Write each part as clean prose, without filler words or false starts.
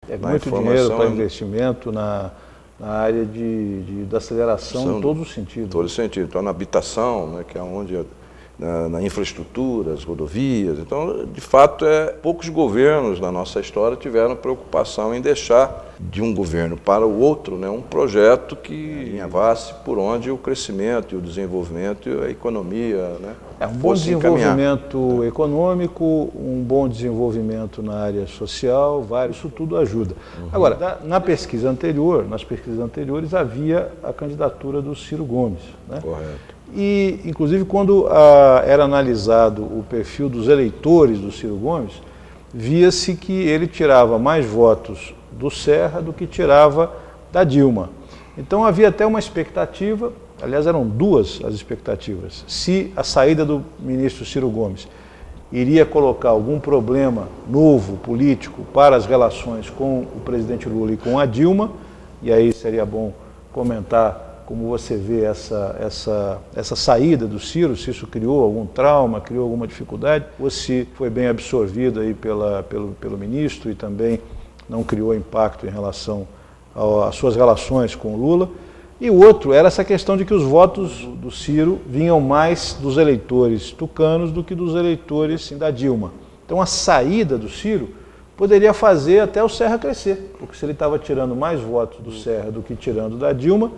É muito dinheiro para investimento na área da aceleração em todos os sentidos. Em todos os sentidos. Então, na habitação, né, que é onde... Na infraestrutura, as rodovias. Então, de fato, poucos governos na nossa história tiveram preocupação em deixar de um governo para o outro, né, um projeto que levasse por onde o crescimento e o desenvolvimento e a economia, né, um bom desenvolvimento econômico, um bom desenvolvimento na área social, isso tudo ajuda. Agora, nas pesquisas anteriores, havia a candidatura do Ciro Gomes, né? Correto. E, inclusive, quando era analisado o perfil dos eleitores do Ciro Gomes, via-se que ele tirava mais votos do Serra do que tirava da Dilma. Então havia até uma expectativa, aliás eram duas as expectativas, se a saída do ministro Ciro Gomes iria colocar algum problema novo, político, para as relações com o presidente Lula e com a Dilma, e aí seria bom comentar como você vê essa saída do Ciro, se isso criou algum trauma, criou alguma dificuldade, ou se foi bem absorvido aí pelo ministro e também não criou impacto em relação às suas relações com o Lula. E o outro era essa questão de que os votos do Ciro vinham mais dos eleitores tucanos do que dos eleitores da Dilma. Então a saída do Ciro poderia fazer até o Serra crescer, porque se ele estava tirando mais votos do Serra do que tirando da Dilma,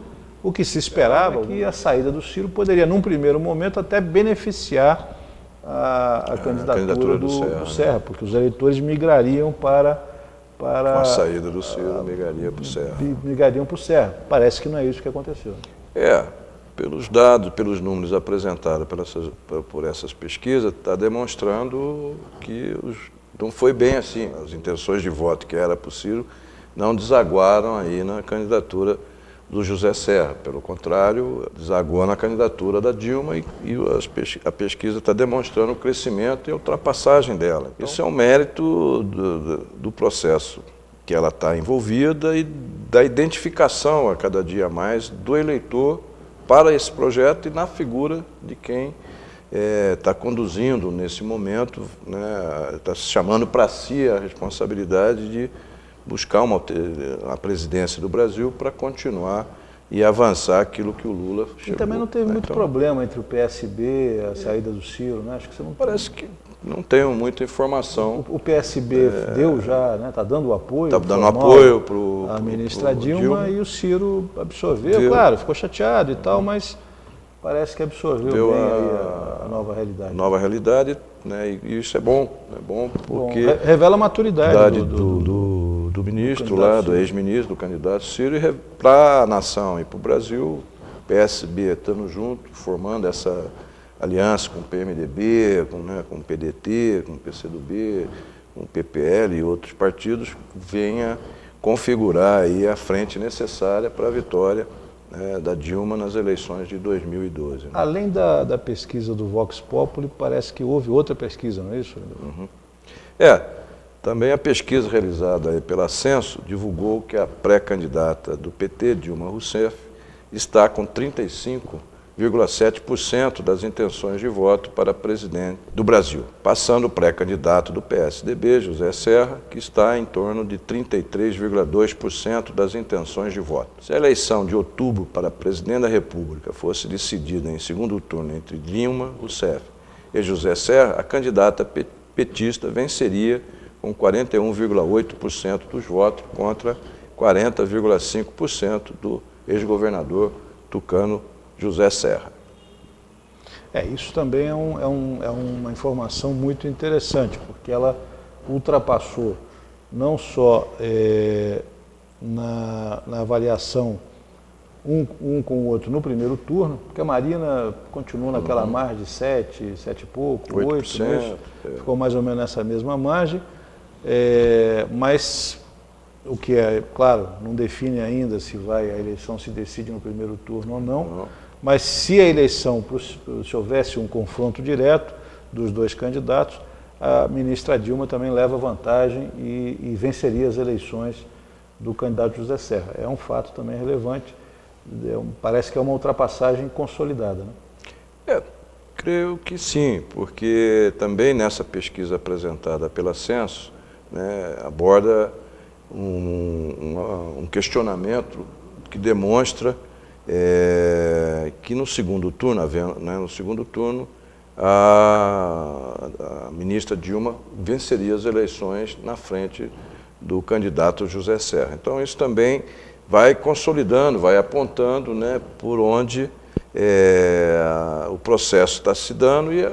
o que se esperava é que a saída do Ciro poderia, num primeiro momento, até beneficiar a candidatura do Serra, porque os eleitores migrariam para com a saída do Ciro, migrariam para o Serra. Migrariam para o Serra. Parece que não é isso que aconteceu. Pelos dados, pelos números apresentados por essas pesquisas, está demonstrando que não foi bem assim. As intenções de voto que era para o Ciro não desaguaram aí na candidatura do José Serra. Pelo contrário, desaguou na candidatura da Dilma e a pesquisa está demonstrando o crescimento e a ultrapassagem dela. Então, isso é um mérito do processo que ela está envolvida e da identificação a cada dia mais do eleitor para esse projeto e na figura de quem está conduzindo nesse momento, né, está chamando para si a responsabilidade de buscar a presidência do Brasil para continuar e avançar aquilo que o Lula chegou. E também não teve muito problema entre o PSB, a saída do Ciro, né? Acho que você não... Parece que não tenho muita informação. O PSB deu já, né? Está dando apoio. Está dando apoio para a ministra Dilma e o Ciro absorveu. Claro, ficou chateado e tal, mas parece que absorveu bem a nova realidade. Nova realidade, né? E isso é bom porque revela a maturidade do ministro lá, do ex-ministro, do candidato Ciro, e para a nação e para o Brasil, o PSB estando junto, formando essa aliança com o PMDB, com o PDT, com o PCdoB, com o PPL e outros partidos, venha configurar aí a frente necessária para a vitória da Dilma nas eleições de 2012. Né? Além da pesquisa do Vox Populi, parece que houve outra pesquisa, não é isso? Também a pesquisa realizada pela Censo divulgou que a pré-candidata do PT, Dilma Rousseff, está com 35,7% das intenções de voto para presidente do Brasil, passando o pré-candidato do PSDB, José Serra, que está em torno de 33,2% das intenções de voto. Se a eleição de outubro para presidente da República fosse decidida em segundo turno entre Dilma Rousseff e José Serra, a candidata petista venceria com 41,8% dos votos contra 40,5% do ex-governador tucano José Serra. Isso também é uma informação muito interessante, porque ela ultrapassou não só na avaliação um com o outro no primeiro turno, porque a Marina continuou naquela margem de 7 e pouco, 8%, né? Ficou mais ou menos nessa mesma margem, mas o que claro, não define ainda se a eleição se decide no primeiro turno ou não. Mas se a eleição, se houvesse um confronto direto dos dois candidatos, a ministra Dilma também leva vantagem e venceria as eleições do candidato José Serra. É um fato também relevante, parece que é uma ultrapassagem consolidada, né? Creio que sim, porque também nessa pesquisa apresentada pela Censo, né, aborda um questionamento que demonstra que no segundo turno, a ministra Dilma venceria as eleições na frente do candidato José Serra. Então isso também vai consolidando, vai apontando, né, por onde o processo está se dando e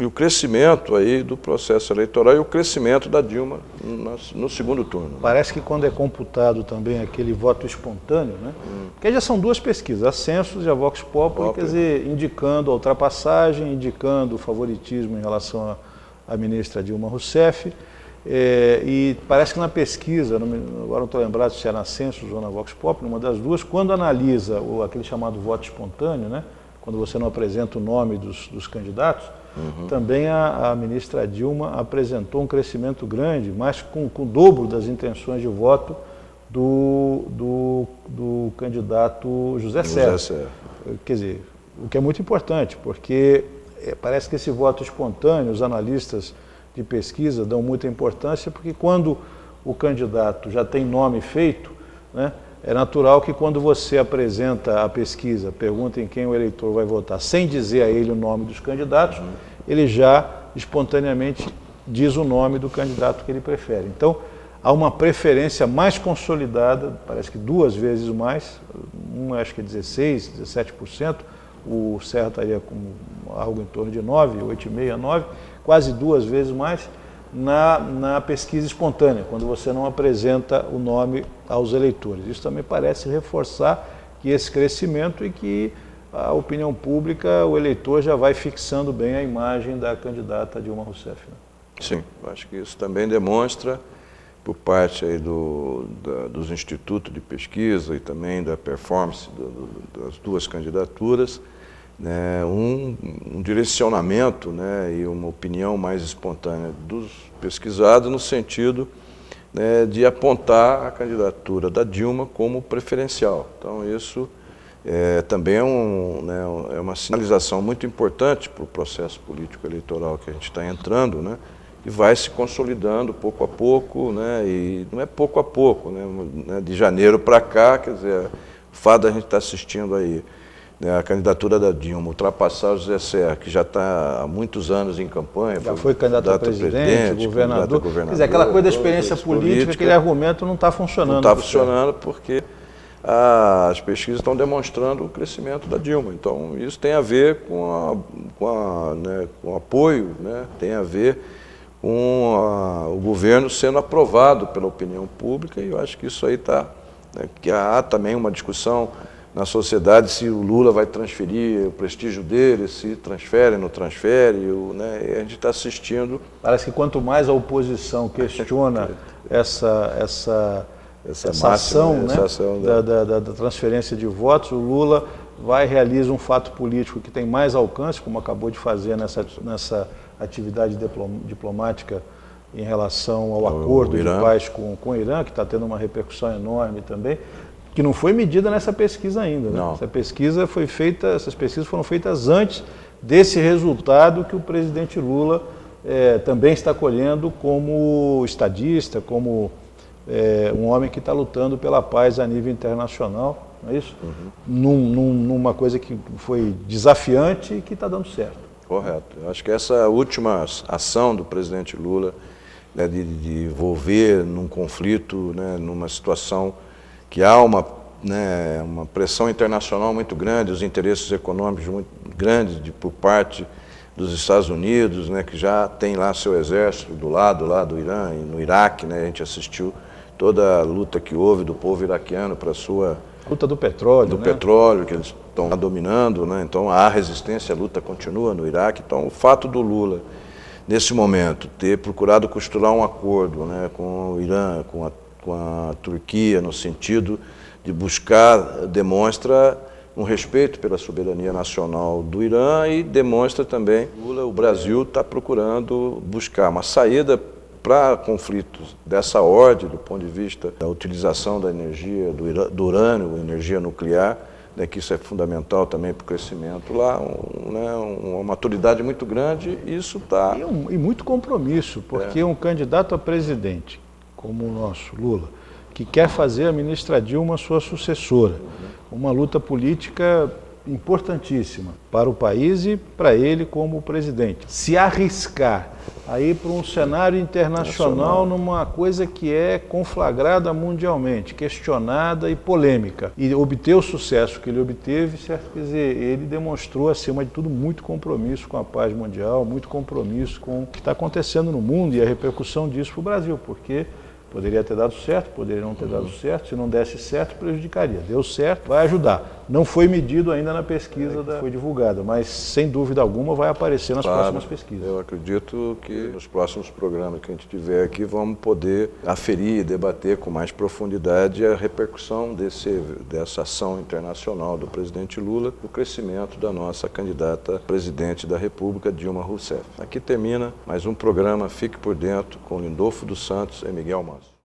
o crescimento aí do processo eleitoral e o crescimento da Dilma no segundo turno. Parece que quando é computado também aquele voto espontâneo, né? Porque já são duas pesquisas, a Census e a Vox Populi, quer dizer, indicando a ultrapassagem, indicando o favoritismo em relação à ministra Dilma Rousseff. E parece que na pesquisa, agora não estou lembrado se é na Census ou na Vox Populi, uma das duas, quando analisa aquele chamado voto espontâneo, né? Quando você não apresenta o nome dos candidatos, também a ministra Dilma apresentou um crescimento grande, mas com o dobro das intenções de voto do candidato José Serra. Quer dizer, o que é muito importante, porque parece que esse voto espontâneo, os analistas de pesquisa dão muita importância, porque quando o candidato já tem nome feito, né, é natural que quando você apresenta a pesquisa, pergunta em quem o eleitor vai votar, sem dizer a ele o nome dos candidatos, ele já espontaneamente diz o nome do candidato que ele prefere. Então, há uma preferência mais consolidada, parece que 2 vezes mais, acho que é 16%, 17%, o Serra estaria com algo em torno de 9%, 8,5%, 9%, quase 2 vezes mais, na pesquisa espontânea, quando você não apresenta o nome aos eleitores. Isso também parece reforçar que esse crescimento e que a opinião pública, o eleitor já vai fixando bem a imagem da candidata Dilma Rousseff. Né? Sim, acho que isso também demonstra, por parte aí dos institutos de pesquisa e também da performance das duas candidaturas, né, um direcionamento, né, e uma opinião mais espontânea dos pesquisados no sentido, né, de apontar a candidatura da Dilma como preferencial. Então isso também é uma sinalização muito importante para o processo político eleitoral que a gente está entrando, né, e vai se consolidando pouco a pouco, né, e não é pouco a pouco, né, de janeiro para cá, quer dizer, o fato da gente estar assistindo aí a candidatura da Dilma, ultrapassar o José Serra, que já está há muitos anos em campanha. Já foi candidato a presidente, governador. Quer dizer, aquela coisa da experiência política, aquele argumento não está funcionando. Não está funcionando porque as pesquisas estão demonstrando o crescimento da Dilma. Então, isso tem a ver com o apoio, né? Tem a ver com o governo sendo aprovado pela opinião pública, e eu acho que isso aí está... Né, que há também uma discussão na sociedade se o Lula vai transferir o prestígio dele, se transfere, não transfere, né, e a gente está assistindo... Parece que quanto mais a oposição questiona essa ação, né, da transferência de votos, o Lula vai realizar um fato político que tem mais alcance, como acabou de fazer nessa atividade diplomática em relação ao acordo de paz com o Irã, que está tendo uma repercussão enorme também, que não foi medida nessa pesquisa ainda. Né? Essas pesquisas foram feitas antes desse resultado que o presidente Lula também está colhendo como estadista, como um homem que está lutando pela paz a nível internacional, não é isso? Numa coisa que foi desafiante e que está dando certo. Correto. Eu acho que essa última ação do presidente Lula, né, de envolver num conflito, né, numa situação que há uma pressão internacional muito grande, os interesses econômicos muito grandes por parte dos Estados Unidos, né, que já tem lá seu exército do lado lá do Irã e no Iraque, né, a gente assistiu toda a luta que houve do povo iraquiano para a sua... Luta do petróleo, do petróleo, que eles estão dominando, né, então há resistência, a luta continua no Iraque. Então o fato do Lula, nesse momento, ter procurado costurar um acordo, né, com o Irã, com a Turquia, no sentido de buscar, demonstra um respeito pela soberania nacional do Irã e demonstra também que o Brasil está procurando buscar uma saída para conflitos dessa ordem, do ponto de vista da utilização da energia, do urânio, energia nuclear, né, que isso é fundamental também para o crescimento lá, uma maturidade muito grande, e isso está... E muito compromisso, porque um candidato a presidente como o nosso, Lula, que quer fazer a ministra Dilma sua sucessora. Uma luta política importantíssima para o país e para ele como presidente. Se arriscar a ir para um cenário internacional numa coisa que é conflagrada mundialmente, questionada e polêmica, e obter o sucesso que ele obteve, certo? Quer dizer, ele demonstrou, acima de tudo, muito compromisso com a paz mundial, muito compromisso com o que está acontecendo no mundo e a repercussão disso para o Brasil, porque poderia ter dado certo, poderia não ter dado certo, se não desse certo, prejudicaria. Deu certo, vai ajudar. Não foi medido ainda na pesquisa que foi divulgada, mas sem dúvida alguma vai aparecer nas próximas pesquisas. Eu acredito que nos próximos programas que a gente tiver aqui vamos poder aferir e debater com mais profundidade a repercussão dessa ação internacional do presidente Lula no crescimento da nossa candidata a presidente da República, Dilma Rousseff. Aqui termina mais um programa Fique por Dentro com Lindolfo dos Santos e Miguel Mota.